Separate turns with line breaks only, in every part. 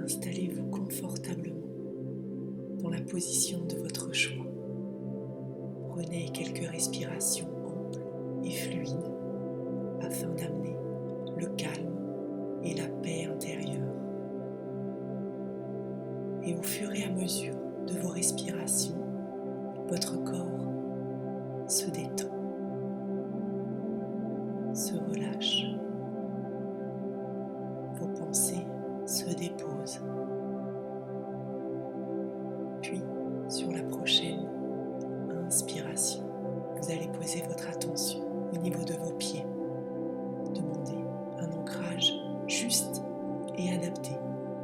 Installez-vous confortablement dans la position de votre choix. Prenez quelques respirations amples et fluides afin d'amener le calme et la paix intérieure. Et au fur et à mesure de vos respirations, votre corps se détend, se relâche. Vos pensées se déposent. Puis, sur la prochaine inspiration, vous allez poser votre attention au niveau de vos pieds. Demandez un ancrage juste et adapté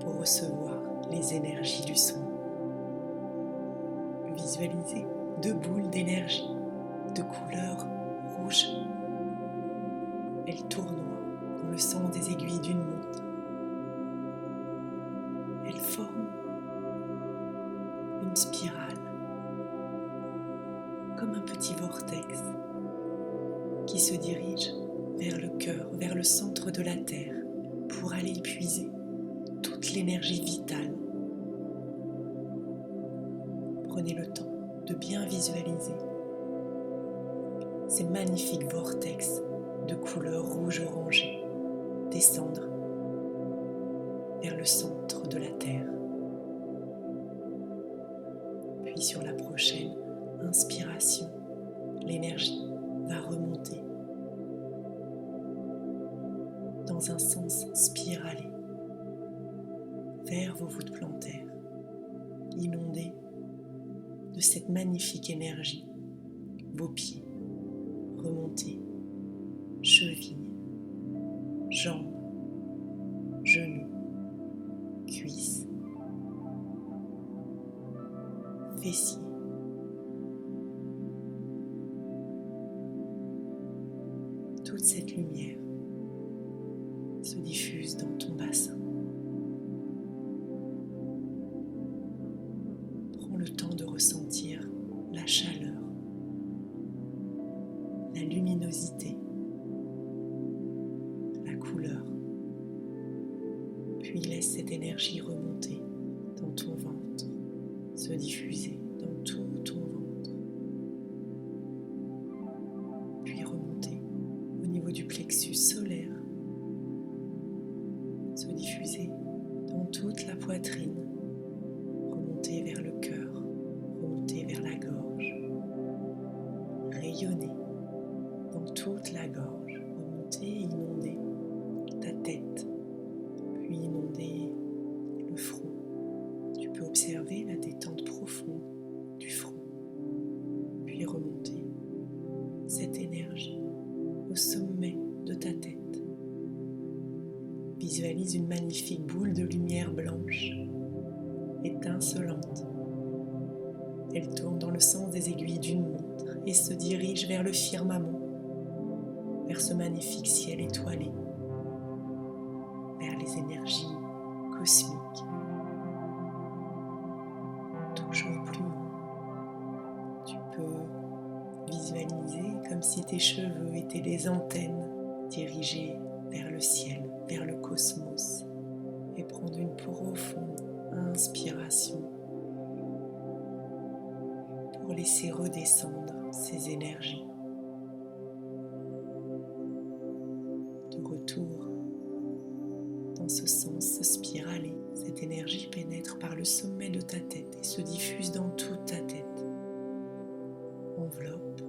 pour recevoir les énergies du son. Visualisez 2 boules d'énergie de couleur rouge. Elles tournoient dans le sens des aiguilles d'une montre. Elles forment une spirale, comme un petit vortex qui se dirige vers le cœur, vers le centre de la Terre, pour aller y puiser toute l'énergie vitale. Prenez le temps de bien visualiser ces magnifiques vortex de couleur rouge-orangé descendre vers le centre de la Terre. Puis sur la prochaine inspiration, l'énergie va remonter dans un sens spiralé vers vos voûtes plantaires, inondées de cette magnifique énergie. Vos pieds remontés, chevilles, jambes, genoux, cuisses, fessiers. Toute cette lumière se diffuse dans ton bassin. Prends le temps de ressentir la chaleur, la luminosité, la couleur. Puis laisse cette énergie remonter dans ton ventre, se diffuser dans tout ton ventre. Puis remonter au niveau du plexus solaire, se diffuser dans toute la poitrine, remonter vers le cœur, remonter vers la gorge, rayonner dans toute la gorge, remonter et inonder ta tête, puis inonder le front. Tu peux observer la détente profonde du front, puis remonter cette énergie au sommet de ta tête. Visualise une magnifique boule de lumière blanche, étincelante. Elle tourne dans le sens des aiguilles d'une montre et se dirige vers le firmament, vers ce magnifique ciel étoilé, vers les énergies cosmiques. Toujours plus haut, tu peux visualiser comme si tes cheveux étaient des antennes dirigées vers le ciel, vers le cosmos, et prendre une profonde inspiration pour laisser redescendre ces énergies. De retour dans ce sens spiralé, cette énergie pénètre par le sommet de ta tête et se diffuse dans toute ta tête. Enveloppe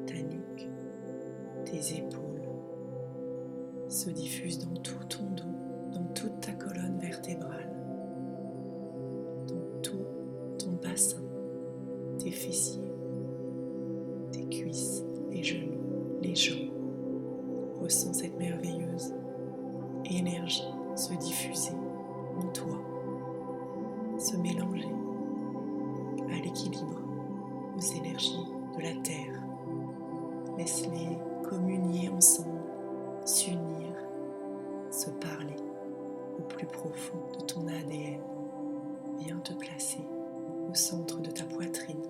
ta nuque, tes épaules, se diffuse dans tout ton dos, dans toute ta colonne vertébrale, dans tout ton bassin, tes fessiers, tes cuisses, les genoux, les jambes. Ressens cette merveilleuse énergie se diffuser en toi, se mélanger à l'équilibre, aux énergies de la terre. Laisse-les communier ensemble, s'unir, se parler au plus profond de ton ADN. Viens te placer au centre de ta poitrine,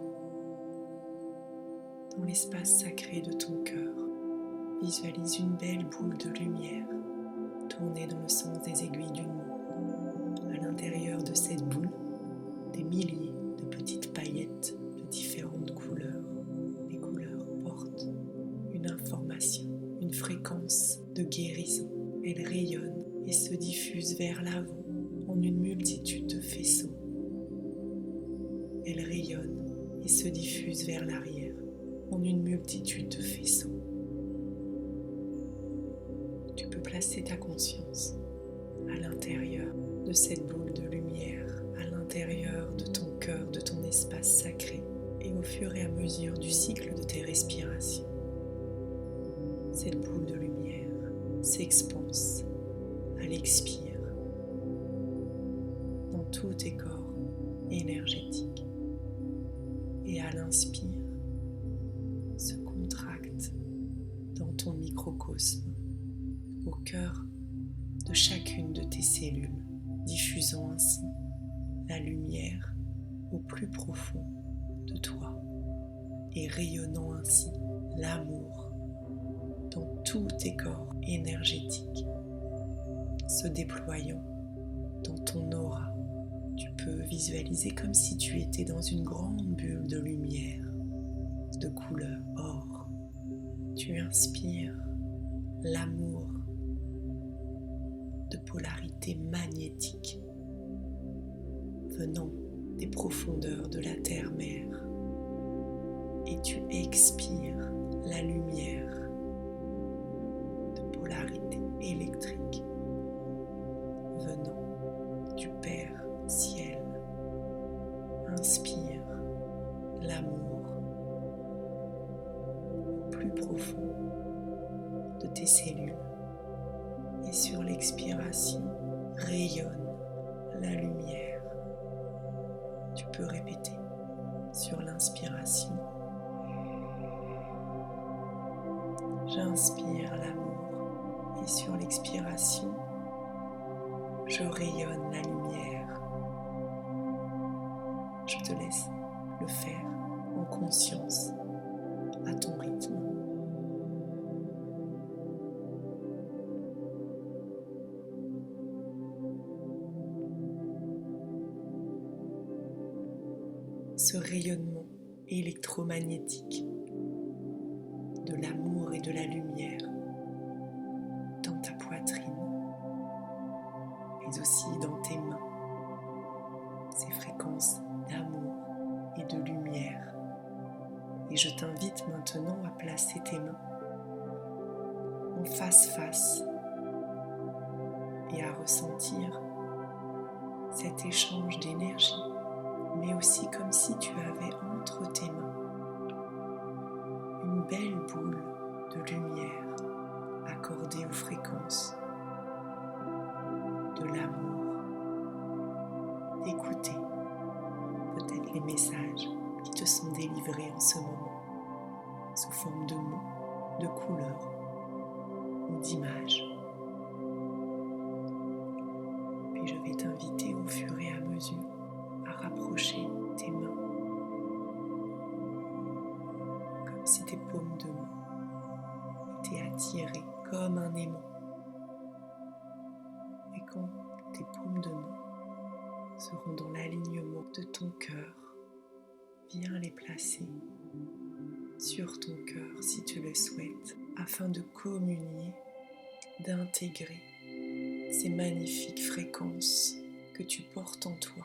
dans l'espace sacré de ton cœur. Visualise une belle boule de lumière tourner dans le sens des aiguilles d'une montre. À l'intérieur de guérison. Elle rayonne et se diffuse vers l'avant en une multitude de faisceaux. Elle rayonne et se diffuse vers l'arrière en une multitude de faisceaux. Tu peux placer ta conscience à l'intérieur de cette boule de lumière, à l'intérieur de ton cœur, de ton espace sacré, et au fur et à mesure du cycle de tes respirations, cette boule de lumière s'expanse à l'expire dans tous tes corps énergétiques et à l'inspire se contracte dans ton microcosme au cœur de chacune de tes cellules, diffusant ainsi la lumière au plus profond de toi et rayonnant ainsi l'amour dans tous tes corps énergétiques, se déployant dans ton aura. Tu peux visualiser comme si tu étais dans une grande bulle de lumière, de couleur or. Tu inspires l'amour de polarité magnétique venant des profondeurs de la terre-mère, et tu expires la lumière de polarité électrique venant du Père Ciel. Inspire l'amour plus profond de tes cellules, et sur l'expiration rayonne la lumière. Tu peux répéter sur l'inspiration: j'inspire l'amour, et sur l'expiration je rayonne la lumière. Je te laisse le faire en conscience, à ton rythme. Ce rayonnement électromagnétique de l'amour et de la lumière dans ta poitrine, mais aussi dans tes mains, ces fréquences d'amour et de lumière. Et je t'invite maintenant à placer tes mains en face-face et à ressentir cet échange d'énergie, mais aussi comme si tu avais entre tes mains une belle boule de lumière accordée aux fréquences de l'amour, d'écouter peut-être les messages qui te sont délivrés en ce moment, sous forme de mots, de couleurs ou d'images. Puis je vais t'inviter au fur et à mesure à rapprocher tes mains, comme si tes paumes de main étaient attirées comme un aimant. Et quand tes paumes de main seront dans l'alignement de ton cœur, viens les placer sur ton cœur si tu le souhaites, afin de communier, d'intégrer ces magnifiques fréquences que tu portes en toi.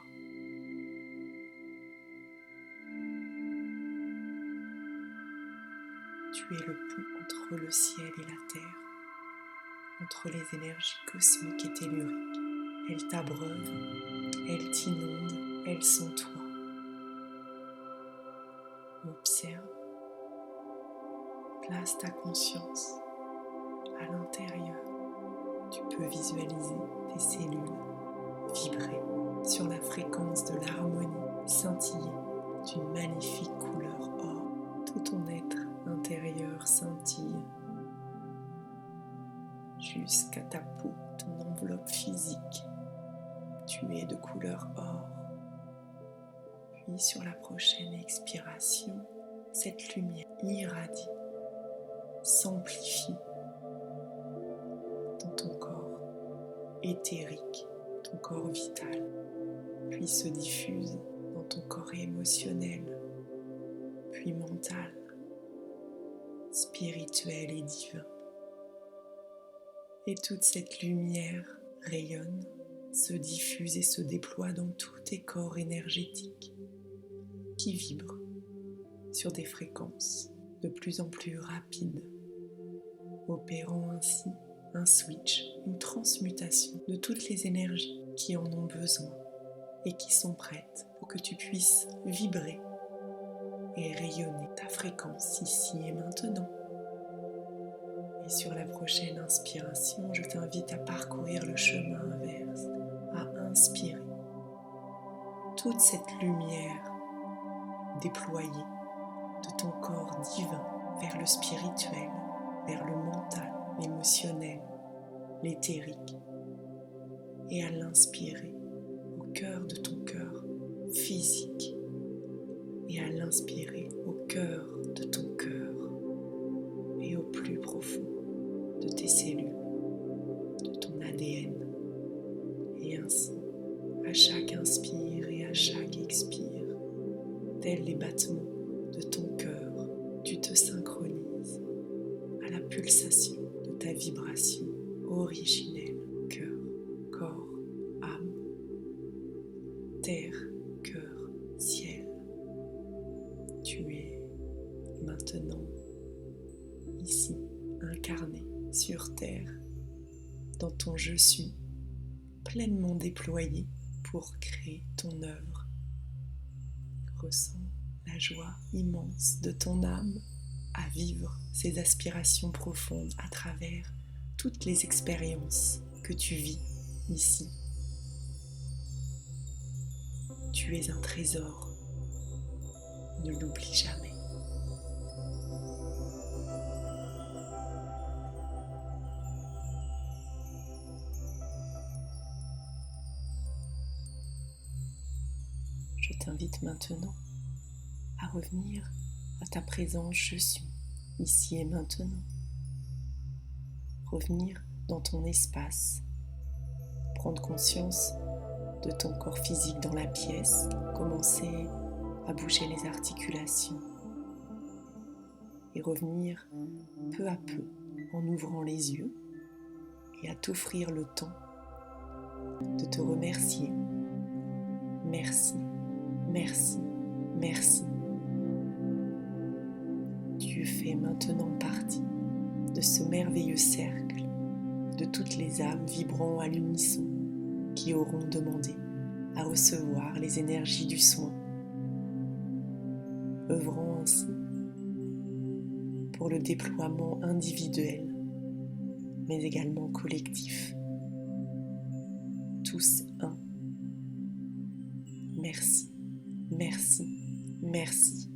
Tu es le pont entre le ciel et la terre, entre les énergies cosmiques et telluriques. Elles t'abreuvent, elles t'inondent, elles sont toi. Observe, place ta conscience à l'intérieur. Tu peux visualiser tes cellules vibrer sur la fréquence de l'harmonie, scintiller d'une magnifique couleur or. Tout ton être intérieur scintille jusqu'à ta peau, ton enveloppe physique. Tu es de couleur or. Puis sur la prochaine expiration, cette lumière irradie, s'amplifie dans ton corps éthérique, ton corps vital, puis se diffuse dans ton corps émotionnel, puis mental, spirituel et divin. Et toute cette lumière rayonne, se diffuse et se déploie dans tous tes corps énergétiques qui vibrent sur des fréquences de plus en plus rapides, opérant ainsi un switch, une transmutation de toutes les énergies qui en ont besoin et qui sont prêtes pour que tu puisses vibrer et rayonner ta fréquence ici et maintenant. Et sur la prochaine inspiration, je t'invite à parcourir le chemin inverse, à inspirer toute cette lumière déployée de ton corps divin vers le spirituel, vers le mental, l'émotionnel, l'éthérique, et à l'inspirer au cœur de ton cœur physique et à l'inspirer au cœur de ton cœur et au plus profond de tes cellules, de ton ADN. Et ainsi, à chaque inspire et à chaque expire, tels les battements de ton cœur, tu te synchronises à la pulsation de ta vibration originelle, cœur, corps, âme, terre, cœur, ciel. Tu es maintenant ici, incarné sur terre, dans ton je suis, pleinement déployé pour créer ton œuvre. Ressens la joie immense de ton âme à vivre ces aspirations profondes à travers toutes les expériences que tu vis ici. Tu es un trésor, ne l'oublie jamais. Je t'invite maintenant à revenir à ta présence je suis, ici et maintenant. Revenir dans ton espace, prendre conscience de ton corps physique dans la pièce, commencer à bouger les articulations et revenir peu à peu en ouvrant les yeux et à t'offrir le temps de te remercier. Merci, merci, merci. Tu fais maintenant partie de ce merveilleux cercle de toutes les âmes vibrant à l'unisson qui auront demandé à recevoir les énergies du soin, œuvrant ainsi pour le déploiement individuel, mais également collectif. Tous un. Merci, merci, merci.